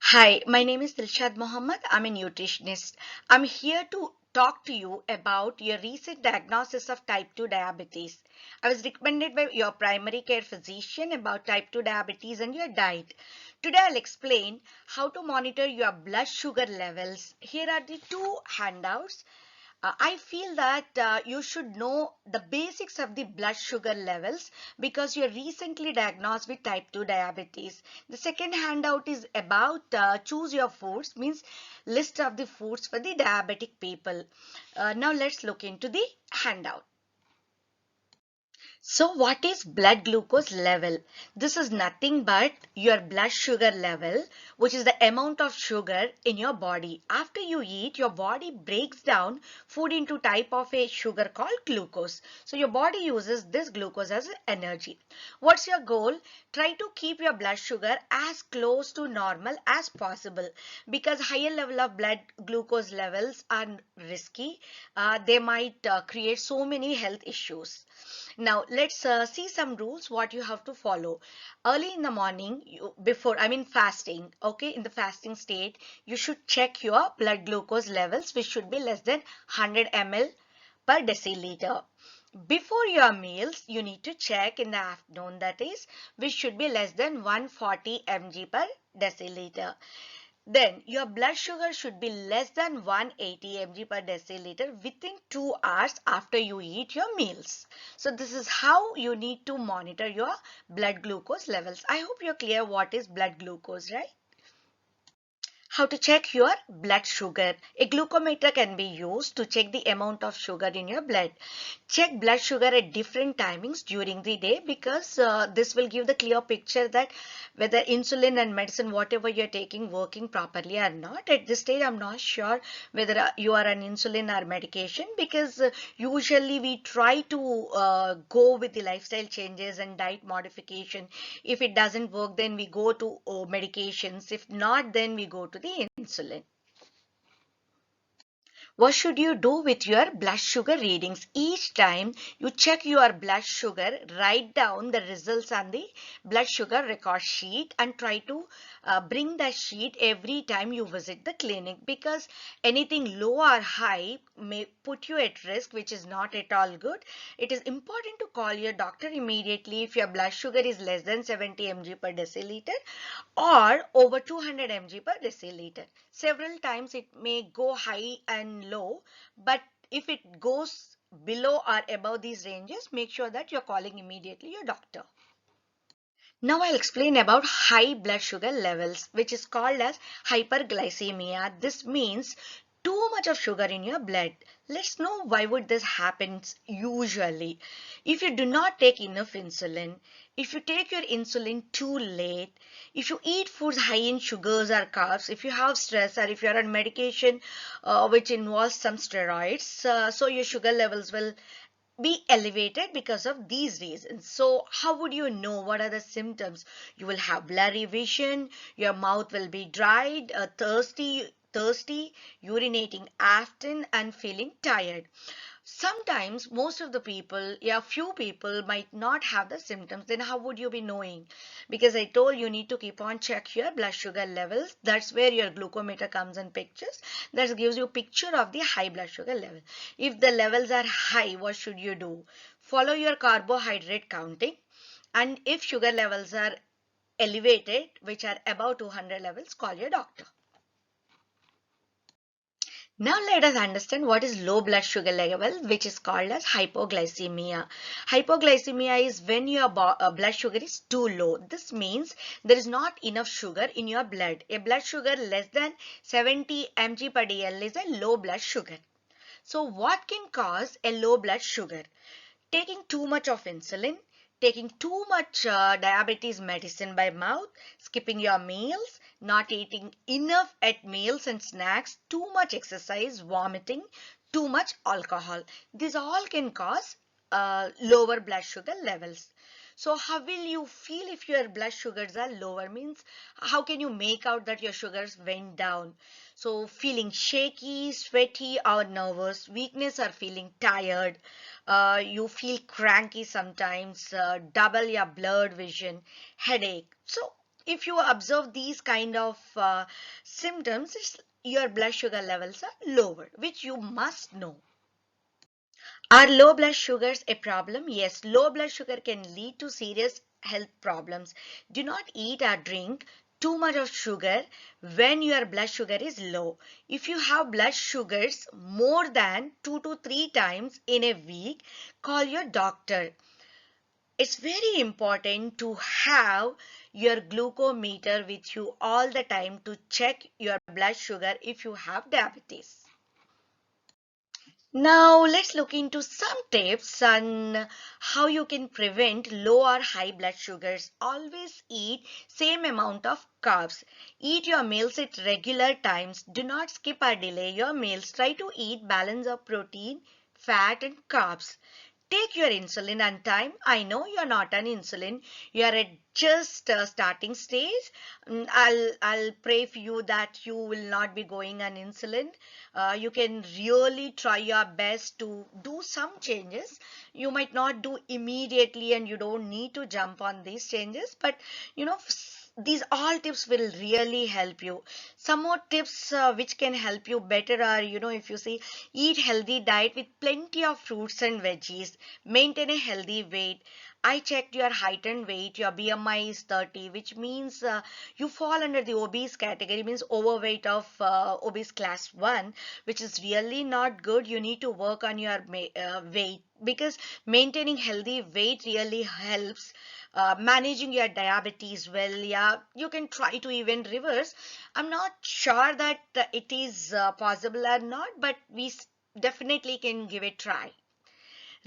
Hi, my name is Dilshad Mohammed. I'm a nutritionist. I'm here to talk to you about your recent diagnosis of type 2 diabetes. I was recommended by your primary care physician about type 2 diabetes and your diet. Today I'll explain how to monitor your blood sugar levels. Here are the two handouts. I feel that you should know the basics of the blood sugar levels because you're recently diagnosed with type 2 diabetes. The second handout is about choose your foods, means list of the foods for the diabetic people. Now let's look into the handout. So what is blood glucose level? This is nothing but your blood sugar level, which is the amount of sugar in your body. After you eat, your body breaks down food into type of a sugar called glucose. So your body uses this glucose as energy. What's your goal? Try to keep your blood sugar as close to normal as possible because higher level of blood glucose levels are risky. They might create so many health issues. Now let's see some rules what you have to follow. Early in the morning, fasting, okay, in the fasting state, you should check your blood glucose levels, which should be less than 100 ml per deciliter. Before your meals, you need to check in the afternoon, that is, which should be less than 140 mg per deciliter. Then your blood sugar should be less than 180 mg per deciliter within 2 hours after you eat your meals. So this is how you need to monitor your blood glucose levels. I hope you're clear what is blood glucose, right? How to check your blood sugar. A glucometer can be used to check the amount of sugar in your blood. Check blood sugar at different timings during the day because this will give the clear picture that whether insulin and medicine, whatever you're taking, working properly or not. At this stage, I'm not sure whether you are on insulin or medication because usually we try to go with the lifestyle changes and diet modification. If it doesn't work, then we go to medications. If not, then we go to the insulin. What should you do with your blood sugar readings? Each time you check your blood sugar, write down the results on the blood sugar record sheet and try to bring that sheet every time you visit the clinic because anything low or high may put you at risk, which is not at all good. It is important to call your doctor immediately if your blood sugar is less than 70 mg per deciliter or over 200 mg per deciliter. Several times it may go high and low, but if it goes below or above these ranges, make sure that you're calling immediately your doctor. Now I'll explain about high blood sugar levels, which is called as hyperglycemia. This means too much of sugar in your blood. Let's know why would this happen usually. If you do not take enough insulin, if you take your insulin too late, if you eat foods high in sugars or carbs, if you have stress or if you're on medication which involves some steroids, so your sugar levels will be elevated because of these reasons. So how would you know what are the symptoms? You will have blurry vision, your mouth will be dried, thirsty, urinating often and feeling tired. Sometimes most of the people, yeah, few people might not have the symptoms. Then how would you be knowing? Because I told you need to keep on check your blood sugar levels. That's where your glucometer comes in pictures. That gives you a picture of the high blood sugar level. If the levels are high, what should you do? Follow your carbohydrate counting. And if sugar levels are elevated, which are above 200 levels, call your doctor. Now let us understand what is low blood sugar level, which is called as hypoglycemia. Hypoglycemia is when your blood sugar is too low. This means there is not enough sugar in your blood. A blood sugar less than 70 mg per dl is a low blood sugar. So what can cause a low blood sugar? Taking too much of insulin, taking too much diabetes medicine by mouth, skipping your meals, not eating enough at meals and snacks, too much exercise, vomiting, too much alcohol. These all can cause lower blood sugar levels. So how will you feel if your blood sugars are lower? Means how can you make out that your sugars went down? So feeling shaky, sweaty or nervous, weakness or feeling tired, you feel cranky sometimes, double your blurred vision, headache. So If you observe these kind of symptoms, your blood sugar levels are lower, which you must know. Are low blood sugars a problem? Yes, low blood sugar can lead to serious health problems. Do not eat or drink too much of sugar when your blood sugar is low. If you have blood sugars more than 2 to 3 times in a week, call your doctor. It's very important to have your glucometer with you all the time to check your blood sugar if you have diabetes. Now let's look into some tips on how you can prevent low or high blood sugars. Always eat same amount of carbs. Eat your meals at regular times. Do not skip or delay your meals. Try to eat balance of protein, fat and carbs. Take your insulin on time. I know you're not on insulin. You are at just starting stage. I'll pray for you that you will not be going on insulin. You can really try your best to do some changes. You might not do immediately and you don't need to jump on these changes, but you know, these all tips will really help you. Some more tips which can help you better are, if you see, eat healthy diet with plenty of fruits and veggies, maintain a healthy weight. I checked your height and weight. Your BMI is 30, which means you fall under the obese category, means overweight of obese class 1, which is really not good. You need to work on your weight, because maintaining healthy weight really helps managing your diabetes well. Yeah, you can try to even reverse. I'm not sure that it is possible or not, but definitely can give it a try.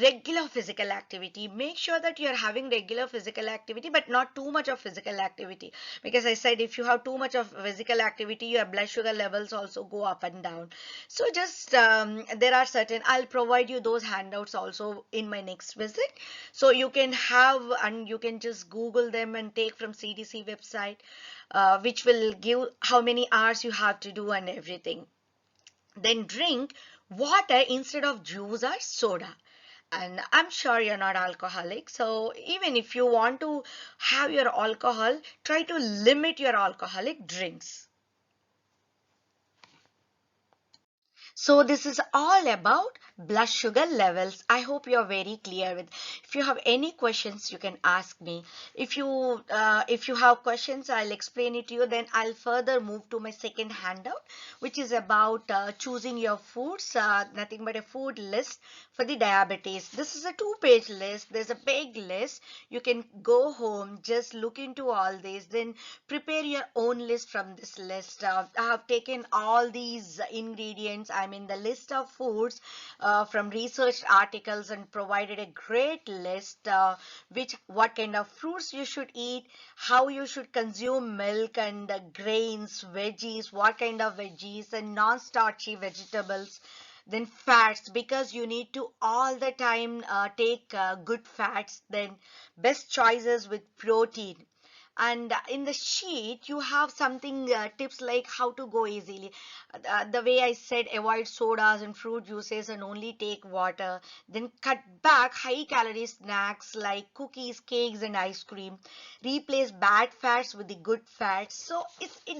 Regular physical activity, make sure that you're having regular physical activity, but not too much of physical activity, because I said if you have too much of physical activity, your blood sugar levels also go up and down. So just there are certain, I'll provide you those handouts also in my next visit, so you can have, and you can just google them and take from CDC website, which will give how many hours you have to do and everything. Then drink water instead of juice or soda. And I'm sure you're not alcoholic, so even if you want to have your alcohol, try to limit your alcoholic drinks. So this is all about blood sugar levels. I hope you're very clear with. If you have any questions, you can ask me. If you have questions, I'll explain it to you. Then I'll further move to my second handout, which is about choosing your foods. Nothing but a food list for the diabetes. This is a two-page list. There's a big list. You can go home, just look into all this, then prepare your own list from this list. I have taken all these ingredients, I mean the list of foods, from research articles and provided a great list, which what kind of fruits you should eat, how you should consume milk and grains, veggies, what kind of veggies and non-starchy vegetables. Then fats, because you need to all the time take good fats. Then best choices with protein. And in the sheet you have something, tips like how to go easily. The way I said, avoid sodas and fruit juices and only take water. Then cut back high calorie snacks like cookies, cakes and ice cream. Replace bad fats with the good fats. So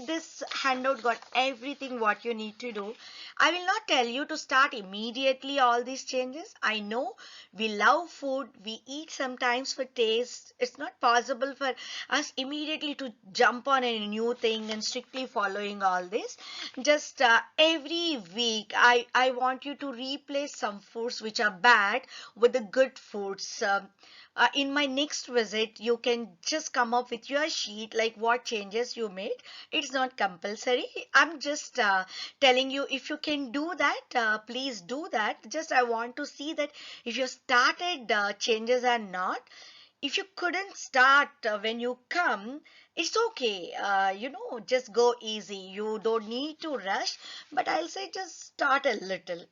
this handout got everything what you need to do. I will not tell you to start immediately all these changes. I know we love food, we eat sometimes for taste. It's not possible for us immediately to jump on a new thing and strictly following all this. Just every week, I want you to replace some foods which are bad with the good foods. In my next visit, you can just come up with your sheet like what changes you made. It's not compulsory. I'm just telling you, if you can do that, please do that. Just I want to see that if you started changes or not. If you couldn't start when you come, it's okay. Just go easy. You don't need to rush, but I'll say just start a little.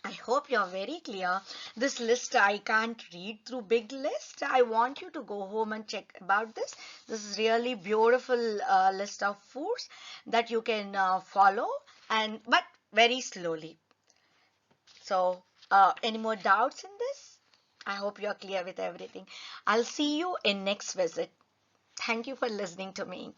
I hope you're very clear. This list I can't read through big list. I want you to go home and check about this. This is really beautiful list of foods that you can follow, and but very slowly. So any more doubts in this? I hope you're clear with everything. I'll see you in next visit. Thank you for listening to me.